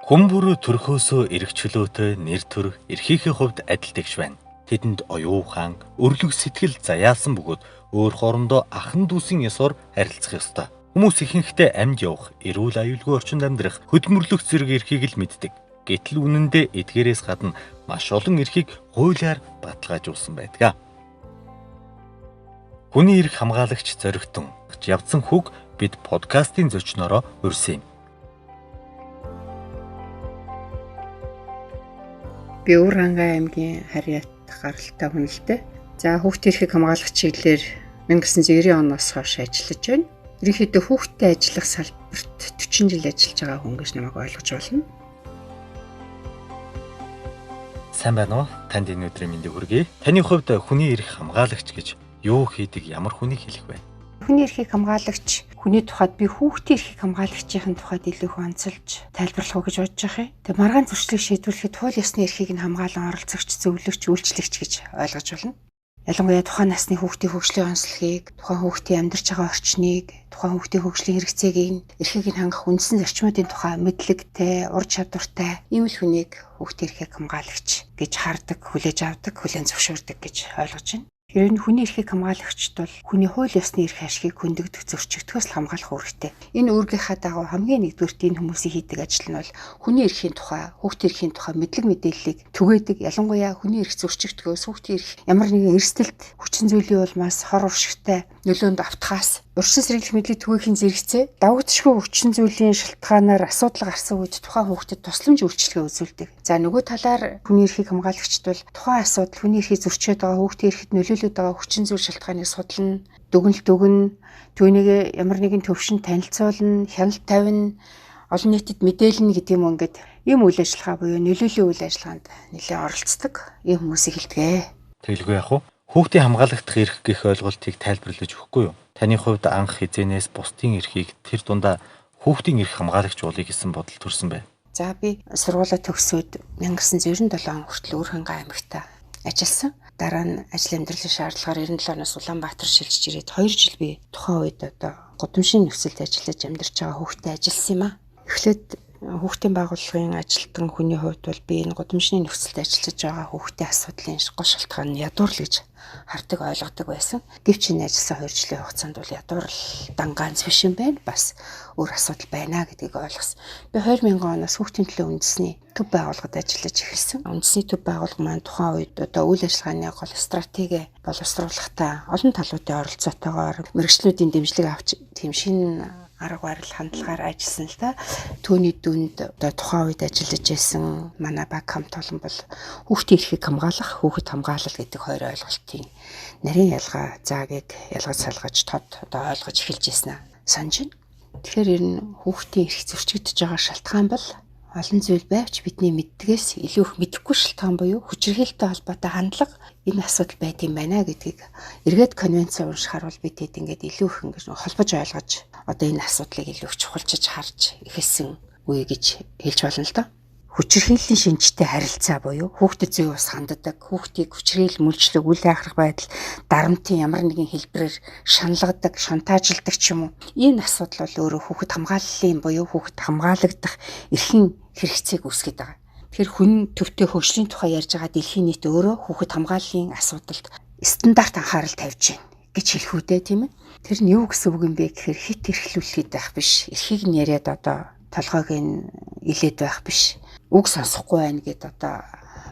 Хүн бүр төрхөөсөө эрхчлөөтэй нэр төр эрхийнхээ хувьд адилтгш байна. Тэдэнд оюухан, өрлөг сэтгэл заяасан бөгөөд өөр хоорондоо ахан дүүсийн ёсоор харилцах ёстой. Хүмүүс ихэнхдээ амьд явах, эрүүл аюулгүй орчинд амьдрах, хөдөлмөрлөх зэрэг эрхийг л мэддэг. Гэтэл үнэндээ эдгээрээс гадна маш олон эрхийг хуулиар баталгаажуулсан байдаг. Хүний эрх хамгаалагч зоригтон явцсан хүүг бид подкастын зочноороо урьсан юм. Би Өвөрхангай аймгийн Харьяат гаралтай хүн л дээ. За хүүхдийн эрхийг хамгаалах чиглэлээр 1990 оноос хойш ажиллаж байна. Ерөнхийдөө хүүхдтэй ажиллах салбарт 40 жил ажиллаж байгаа хүн гэж намайг ойлгож байна. Сайн байна уу? Танд энэ өдрийн мэндийг хүргэе. Таны хувьд хүний эрх хамгаалагч гэж юу хийдэг, ямар хүнийг хэлэх вэ? Хүний эрхийг хамгаалагч хүний тухайд би хүүхдийн эрхийг хамгаалагчийн тухайд илүү их онцолж тайлбарлах уу гэж бодож байгаа юм. Тэгээ маргаан зөрчлийг шийдвэрлэхэд хууль ёсны эрхийг нь хамгаалан оролцогч, зөвлөгч, үйлчлэгч гэж ойлгож байна. Ялангуяа тухайн насны хүүхдийн хөгжлийн онцлогийг, тухайн хүүхдийн амьдарч байгаа орчныг, тухайн хүүхдийн хөгжлийн хэрэгцээг эрхийг нь хангах үндсэн зарчмуудын тухай мэдлэгтэй, ур чадвартай ийм л хүнийг хүүхдийн эрхийг хамгаалагч гэж хардаг, хүлээж авдаг, хүлээн зөвшөөрдөг гэж ойлгож байна. Тэр нь хүний эрхийг хамгаалагчд бол хүний хууль ёсны эрх ашгийг хөндөгдөх зөрчигдөхөөс л хамгаалах үүрэгтэй. Энэ үүргийнхаа дагуу хамгийн нэгдүгürt энэ хүмүүсийн хийдэг ажил нь бол хүний эрхийн тухай, хүүхдийн эрхийн тухай мэдлэг мэдээллийг түгээдэг. Ялангуяа хүний эрх зөрчигдөхөөс хүүхдийн эрх ямар нэгэн эрсдэлт, хүчин зүйлийн улмаас хор уршигтай нөлөөнд автахаас урьдчилан сэргийлэх мэдлэг түгээхийн зэрэгцээ давагдшгүй хүчин зүйлийн шалтгаанаар асуудал гарсан үед тухайн хүүхдэд тусламж үйлчилгээ үзүүлдэг. За нөгөө талаар хүний эрхийг хамгаалагчд бол тухайн асуудал хүний эрхийг зөрчиж байгаа хүүхдийн эрхэд нөлөөлөд байгаа хүчин зүйл шалтгааныг судлана, дүгнэлт түүнийг ямар нэгэн төвшөнд танилцуулна, хяналт тавина, олон нийтэд мэдээлнэ гэдэг юм ингээд ийм үйл ажиллагаа буюу нөлөөллийн үйл ажиллагаанд нэлээд оролцдог ийм хүмүүсийг хэлдэг. Тэгэлгүй яах вэ? Хүүхдийн хамгаалагдах эрх гэх ойлголтыг тайлбарлаж өгөхгүй юу? Таны хувьд анх хизээнээс бусдын эрхийг тэр дундаа хүүхдийн эрх хамгаалагч уулыг гэсэн бодол төрсөн байна. За би сургуулаа төгсөөд 1997 он хүртэл Өвөрхангай аймагт ажилласан. Дараа нь ажил амьдралын шаардлагаар 97 оноос Улаанбаатар шилжиж ирээд 2 жил би тухайн үед гудамжийн нөхцөлд ажиллаж амьдарч байгаа хүүхдэд ажилласан юм аа. Эхлээд хүүхдийн байгууллагын ажилтан хүний хувьд бол би энэ гудамжны нөхцөлд ажиллаж байгаа хүүхдийн асуудлын гол шалтгаан нь ядуурл гэж хардаг, ойлгодог байсан. Гэвч энэ ажилласан 2 жилийн хугацаанд бол ядуурл дангаанц биш юм байна. Бас өөр асуудал байна гэдгийг ойлгосон. Би 2000 оноос хүүхдийн төлөө үндэсний төв байгууллагад ажиллаж эхэлсэн. Үндэсний төв байгууллага маань тухайн үед үйл ажиллагааны гол стратеги боловсруулахдаа олон талуудын оролцоотойгоор мэргэжлүүдийн дэмжлэг авч тийм шинэ арга барил хандлагаар ажилласан л да. Түүний дүнд тухайн үед ажиллаж байсан манай баг хамт олон бол хүүхдийн эрхийг хамгаалах, хүүхэд хамгаалал гэдэг хоёр ойлголтын нарийн ялгаа заагийг ялгаж салгаж тод ойлгож эхэлж ирсэн санаж байна. Тэгэхээр ер нь хүүхдийн эрх зөрчигдөж байгаа шалтгаан бол олон зүйл байвч бидний мэддгээс илүү их мэдэхгүй шалтгаан буюу хүчирхийлэлтэй холбоотой хандлага энэ асуудал байт юм байна гэдгийг эргээд конвенцээ уншихаар бол бид хэд ингээд илүү их ингэж холбож ойлгож одоо энэ асуудлыг илүү их чухалчиж харж эхэлсэн үе гэж хэлж болно л доо. Хүчирхийллийн шинжтэй харилцаа буюу хүүхдэд зүй ус ханддаг, хүүхдийг хүчирхийлэл мүлжлэг үл хайхрах байдал, дарамтын ямар нэгэн хэлбэрээр шаналгадаг, шантаажладаг ч юм уу. Энэ асуудал бол өөрөө хүүхэд хамгааллын буюу хүүхэд хамгаалагдах эрхийн хэрэгцээг үүсгэж байгаа. Тэгэхээр хүн төвтэй хөгжлийн тухай ярьж байгаа дэлхийн нийт өөрөө хүүхэд хамгааллын асуудалд стандарт анхаарал тавьж байна гэж хэлэх үедээ тийм ээ. Тэр нь юу гэсэн үг юм бэ гэхээр хит эрхлүүлэхэд байх биш. Эрхийг нь яриад толгойг нь илээд байх биш. Үг сонсохгүй байна гэд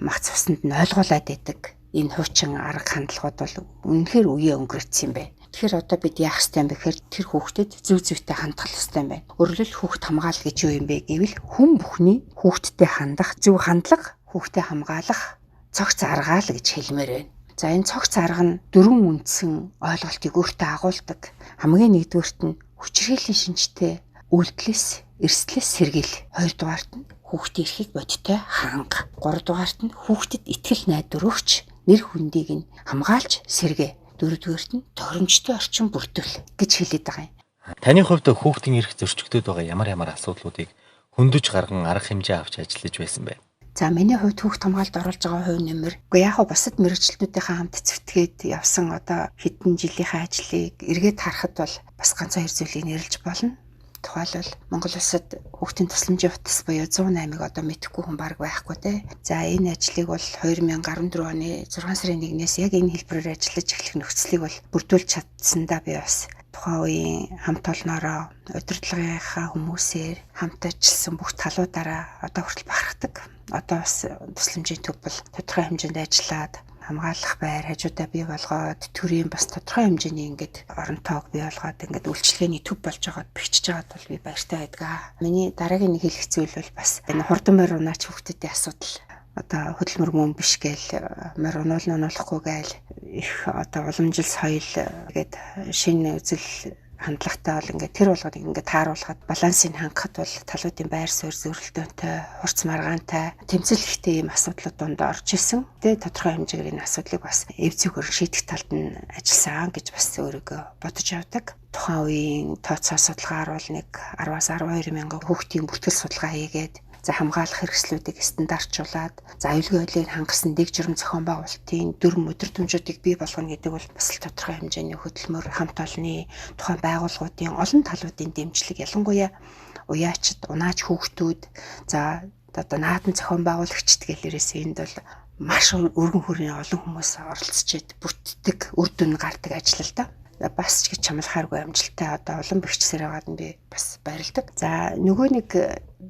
мац цуснд нь ойлгуулад байдаг. Энэ хуучин арга хандлагууд бол үнэхээр үеэ өнгөрөөцсөн юм байна. Тэгэхээр бид яах ёстой юм бэ гэхээр тэр хүүхдэд зөв зүйтэй хандах ёстой юм байна. Өөрөлд хүүхд хамгаал гэж юу юм бэ гэвэл хүн бүхний хүүхдтэй хандах зөв хандлага, хүүхдэд хамгаалах цогц арга л гэж хэлмээр байна. За энэ цогц арга нь 4 үндсэн ойлголтыг өөртөө агуулдаг. Хамгийн нэгдүгürt нь хүчирхийллийн шинжтэй үйлдэлээс эрсдлээс сэргийл. 2 дугаарт нь хүүхдийн эрхийг бодиттой ханга. 3 дугаарт нь хүүхдэд итгэл найдвар өгч нэр хүндийг нь хамгаалж сэргээ. 4 дугаарт нь тохиромжтой орчин бүрдүүл гэж хэлээд байгаа юм. Таны хувьд хүүхдийн эрх зөрчигдөж байгаа ямар асуудлуудыг хөндөж гарган арга хэмжээ авч ажиллаж байсан бэ? За миний хувьд хүүхд хамгаалалд оруулж байгаа хувь нэмэр. Уу яг бусад мэргэжлүүдийнхээ хамт цэвтгээд явсан хэдэн жилийнхээ ажлыг эргээд харахад бол бас ганц хоёр зүйлийг нэрлэж болно. тухайлбал Монгол улсад хүүхдийн тусламжийн утас буюу 108-ыг одоо мэдэхгүй хүн баг байхгүй те. За энэ ажлыг бол 2014 оны 6 сарын 1-ээс яг энэ хэлбэрээр ажиллаж эхлэх нөхцөлийг бол бүрдүүлж чадсандаа би бас тухайн үеийн хамт олноороо удирдлагынхаа хүмүүсээр хамт ажилласан бүх талуудаараа одоо хүртэл бахархдаг. Одоо бас тусламжийн төв бол тодорхой хэмжээнд ажиллаад хамгаалах байр хажуудаа бий болгоод төрийн бас тодорхой хэмжээний ингээд орон тоог бий болгоод ингээд үйлчлэгээний төв болж байгаад бэхжиж байгаад бол би баяртай байдаг. Миний дараагийн нэг хэлэх зүйл бол бас энэ хурдан морь унаач хүүхдүүдийн асуудал. Одоо хөдөлмөр мөн биш гээл морь унуулахгүй гээл их одоо уламжил соёл гэдэг шинэ үзэл хандлагатай бол ингээд тэр болгоод ингээд тааруулахад балансыг хангахад бол талуудын байр суурь зөрөлдөөнтэй, хурц маргаантай, тэмцэл ихтэй ийм асуудлууд донд орж исэн. Тэгээ тодорхой хэмжээгээр энэ асуудлыг бас эв зүгээр шийдэх талд нь ажилласан гэж бас өөрийгөө бодож явдаг. Тухайн үеийн тооцоо судалгаагаар бол нэг 10-аас 12 мянган хүүхдийн бүртгэл судалгаа хийгээд за хамгаалах хэрэгслүүдийг стандартжуулаад за аюулгүй байдлыг хангасан дэг журам зохион байгуулалтын дүрм өдөртөмжүүдийг бий болгоно гэдэг бол бас л тодорхой хэмжээний хөдөлмөр хамт олонны тухайн байгууллагуудын олон талуудын дэмжлэг ялангуяа уяачд, унаач хүүхдүүд за одоо наадам зохион байгуулагчд гэлээрээс энд бол маш өргөн хүрээний олон хүмүүс оролцож бүрддэг үр дүн гардаг ажил л да. Бас ч гэж чамлахааргүй амжилттай одоо улам бэрхжсээр байгаад нь би бас баярлагдав. За нөгөө нэг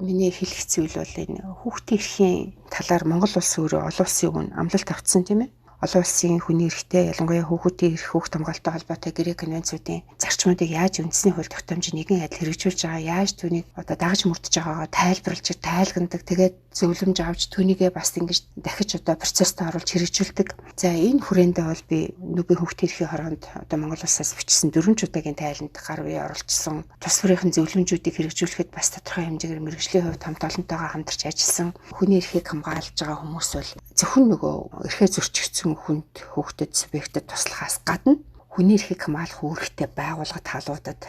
миний хэлэх зүйл бол энэ хүүхдийн эрхийн талаар Монгол улс өөрөө олон улсын өмнө амлалт авцсан тийм ээ. Олон улсын хүний эрхтэй ялангуяа хүүхдийн эрх хүүхд хамгаалалттай холбоотой гэрээ конвенцүүдийн зарчмуудыг яаж үндэсний хууль тогтоомжийг нэгэн адил хэрэгжүүлж байгаа, яаж түүнийг одоо дагаж мөрдөж байгаагаа тайлбарлаж, тайлгандаг, тэгээд зөвлөмж авч түүнийгээ бас ингэж дахиж одоо процессд оруулж хэрэгжүүлдэг. За энэ хүрээндээ бол би нүбий хүүхдийн эрхийн хороонд одоо Монгол улсаас бичсэн 4 удаагийн тайланд гар бие оролцсон. Тус бүрийн зөвлөмжүүдийг хэрэгжүүлэхэд бас тодорхой хэмжээгээр мэргэжлийн хувьд хамт олонтойгоо хамтарч ажилласан. Хүний эрхийг хамгаалж байгаа хүмүүс бол зөвхөн нөгөө эрхээ зөрчигдсөн хүнд хүүхдэд субъектэд туслахаас гадна хүний эрхийг хамгаалах үүрэгтэй байгууллагад халуудад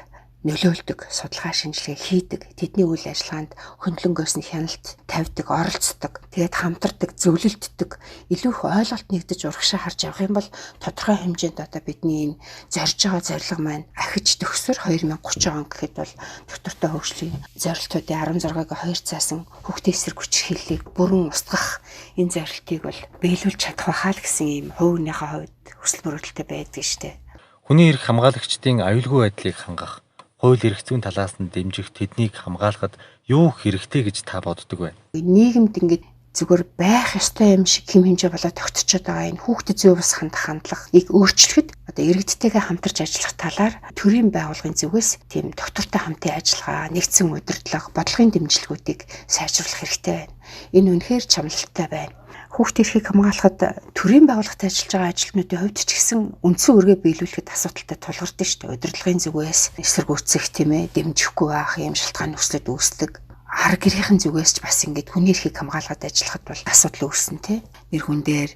нөлөөлдөг, судалгаа шинжилгээ хийдэг, тэдний үйл ажиллагаанд хөндлөнгөөс нь хяналт тавьдаг, оролцдог, тэгээд хамтардаг, зөвлөлддөг, илүү их ойлголт нэгдэж урагшаа харж явах юм бол тодорхой хэмжээнд одоо бидний энэ зорж байгаа зорилго маань ахиж төгсөр 2030 он гэхэд бол доктортой хөгжлийн зорилтуудын 16-г 2 заасан хүүхдийн эсрэг хүч хиллийг бүрэн устгах энэ зорилтыг бол биелүүлж чадах байхаа л гэсэн ийм хувийнхаа хувьд хүсэл мөрөөдөлтэй байдаг штеп. Хүний эрх хамгаалагчдын аюулгүй байдлыг хангах, хууль эрх зүйн талаас нь дэмжих тэднийг хамгаалахад юу хэрэгтэй гэж та боддог вэ? Нийгэмд ингээд зүгээр байх ёстой юм шиг хэм хэмжээ болоод тогтчиход байгаа энэ хүүхдэд зөв бас хандах хандлагыг өөрчлөхөд одоо иргэдтэйгээ хамтарч ажиллах талаар төрийн байгууллагын зүгээс тийм доктортой хамтын ажиллагаа, нэгдсэн удирдлага, бодлогын дэмжлэгүүдийг сайжруулах хэрэгтэй байна. Энэ үнэхээр чамлалтай байна. Хүүхдийн эрхийг хамгаалахад төрийн байгууллагад ажиллаж байгаа ажилтнуудын хувьд ч гэсэн үндсэн үргээ биелүүлэхэд асуудалтай тулгардаг шүү дээ. Удирдлагын зүгээс эсэргүүцэх тийм ээ, дэмжихгүй байх юм шалтгаан нөхцөлд үүсдэг. Ар гэрийн зүгээс ч бас ингээд хүний эрхийг хамгаалахад ажиллахад бол асуудал үүснэ тий. Нэр хүн дээр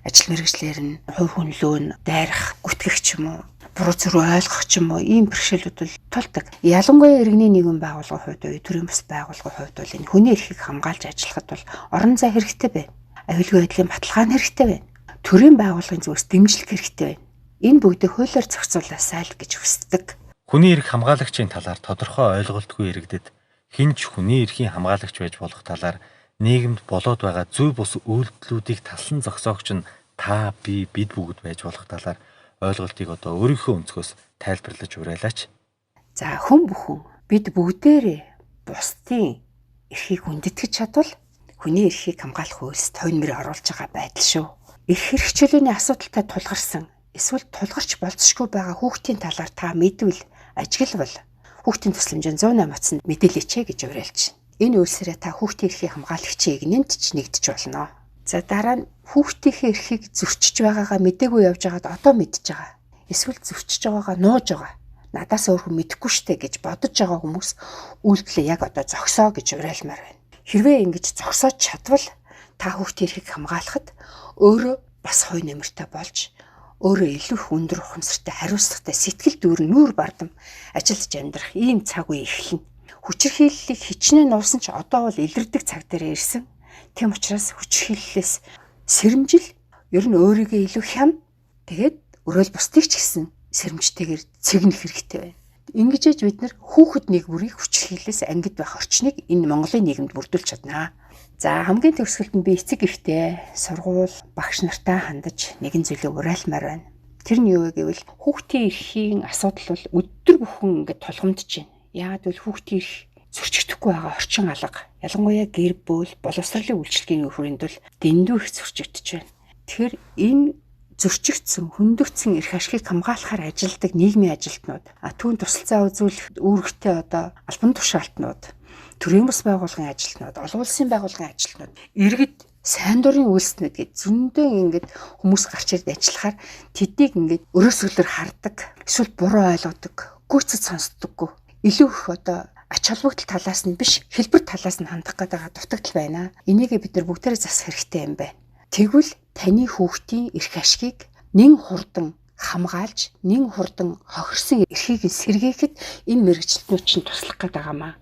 ажил мэргэжлэр нь хувь хүнлөө нь дайрах, гүтгэх ч юм уу, буруу зүрх ойлгох ч юм уу ийм бэрхшээлүүд бол тулдаг. Ялангуяа иргэний нийгэм байгууллагын хувьд уу, төрийн бас байгууллагын хувьд бол энэ хүний эрхийг хамгаалж ажиллахад бол орон зай хэрэгтэй байна. Аюулгүй байдлын баталгаан хэрэгтэй байна. Төрийн байгууллагын зүгээс дэмжлэг хэрэгтэй байна. Энэ бүгдийг хуулиар зохицуулаасай л гэж хүсдэг. Хүний эрх хамгаалагчийн талаар тодорхой ойлголтгүй иргэдэд хинч хүний эрхийн хамгаалагч байж болох талаар нийгэмд болоод байгаа зөв бус үйлдэлүүдийг талсан зогсоогч нь та, би, бид бүгд байж болох талаар ойлголтыг одоо өөрийнхөө өнцгөөс тайлбарлаж уриалаач. За хүн бүхэн бид бүгдээрээ бусдын эрхийг хүндэтгэж чадвал хүний эрхийг хамгаалах үйлс тойнмөр оруулж байгаа байдал шүү. Эрх хэрэгчлөөний асуудалтай тулгарсан эсвэл тулгарч болцсохгүй байгаа хүүхдийн талаар та мэдвэл ажиглавал хүүхдийн тусламжийн 108 утсанд мэдээлээч гэж уриалж байна. Энэ үйлсээрээ та хүүхдийн эрхийг хамгаалагчийн игнэнд ч нэгдэж болно. За дараа нь хүүхдийн эрхийг зөрчиж байгаагаа мэдээгүй явж байгаад одоо мэдж байгаа. Эсвэл зөрчиж байгаагаа нууж байгаа. Надаас өөр хүн мэдэхгүй штэ гэж бодож байгаа хүмүүс үйлдэлээ яг одоо зогсоо гэж уриалмаар байна. Хэрвээ ингэж зогсоож чадвал та хүүхдийн эрхийг хамгаалахад өөрөө бас хой нэмэртэй болж өөрөө илүү их өндөр ухамсартай хариуцлагатай сэтгэл дүүрэн нүүр бардам ажиллаж амьдрах ийм цаг үе эхэлнэ. Хүчирхийллийг хичнээн нуусан ч одоо бол илэрдэг цаг дээр ирсэн. Тэм учраас хүчирхийллээс сэрэмжил ер нь өөрийгөө илүү хям тэгээд өрөөл бусдыг ч гэсэн сэрэмжтэйгээр цэгнэх хэрэгтэй байна. Ингэж ээж бид нар хүүхэд нэг бүрийг хүчилээс ангид байх орчныг энэ Монголын нийгэмд бүрдүүлж чаднаа. За хамгийн төгсгөлд нь би эцэг эхтэй сургууль багш нартай хандаж нэгэн зүйлийг уриалмаар байна. Тэр нь юу вэ гэвэл хүүхдийн эрхийн асуудал бол өдөр бүхэн ингээд тулгамдж байна. Яагаад гэвэл хүүхдийн эрх зөрчигдөхгүй байгаа орчин алга. Ялангуяа гэр бүл, боловсролын үйлчилгээний хүрээнд бол дэндүү их зөрчигдөж байна. Тэгэхээр энэ зөрчигдсөн, хөндөгдсөн эрх ашигыг хамгаалахаар ажилладаг нийгмийн ажилтнууд, түүн тусалцаа үзүүлэх үүрэгтэй албан тушаалтнууд, төрийн бас байгууллагын ажилтнууд, олон улсын байгууллагын ажилтнууд, иргэд сайн дурын үйлснүүд гэж зөндөө ингээд хүмүүс гарч ирээд ажиллахаар тэднийг ингээд өрөөсгөлөөр хардаг, эсвэл буруу ойлгодог, гүйцэд сонсдоггүй. Илүү их ач холбогдол талаас нь биш, хэлбэр талаас нь хандах гэдэг дутагдал байна. Энийг бид нар бүгдээрээ засах хэрэгтэй юм байна. Тэгвэл таны хүүхдийн эрх ашигыг нэн хурдан хамгаалж, нэн хурдан хохирсон эрхийг сэргээхэд энэ мэргэжилтнүүд чинь туслах гэдэг байгаамаа.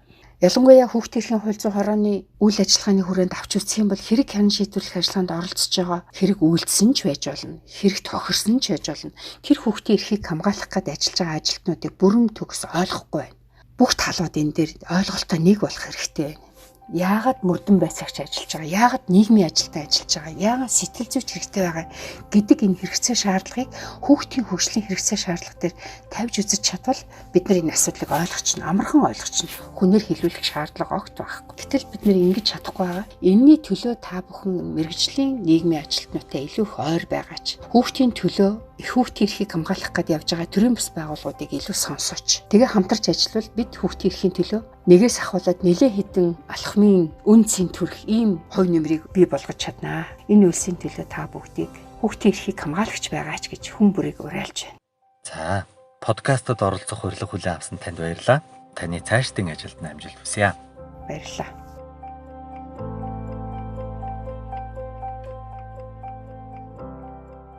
Ялангуяа хүүхдийн эрхийн хууль 120-ны үйл ажиллагааны хүрээнд авч үзсэн бол хэрэг хян шийдвэрлэх ажиллагаанд оролцож байгаа хэрэг үйлдсэн ч байж болно, хэрэгт хохирсон ч байж болно. Тэр хүүхдийн эрхийг хамгаалах гэдэг ажиллаж байгаа ажилтнуудыг бүрэн төгс ойлгохгүй байна. Бүх талууд энэ дээр ойлголтоо нэг болох хэрэгтэй байна. Яагаад мөрдөн байцаагч ажиллаж байгаа, яагаад нийгмийн ажилтан ажиллаж байгаа, яагаад сэтгэл зүйч хэрэгтэй байгаа гэдэг энэ хэрэгцээ шаардлагыг хүүхдийн хөгжлийн хэрэгцээ шаардлага дээр тавьж үзэж чадвал бид нар энэ асуудлыг ойлгох чинь, амархан ойлгох чинь хүнээр хэлүүлэх шаардлага огт байхгүй. Гэтэл бид нар ингэж чадахгүй байгаа. Энийний төлөө та бүхэн мэргэжлийн нийгмийн ажилтнуудтай илүү их ойр байгаач. Хүүхдийн төлөө их хүүхдийн эрхийг хамгаалах гэдээ явж байгаа төрийн бас байгууллагуудыг илүү сонсооч. Тэгээ хамтарч ажиллавал бид хүүхдийн эрхийн төлөө нэгээс ахуулаад нэлээ хэдэн алхмын үнцийн төрх ийм хувь нэмрийг бий болгож чаднаа. Энэ үйлсийн төлөө та бүгдийг хүүхдийн эрхийг хамгаалагч байгаач гэж хүн бүрийг уриалж байна. За, подкастод оролцох урилга хүлээн авсан танд баярлалаа. Таны цаашдын ажилд амжилт хүсье. Баярлалаа.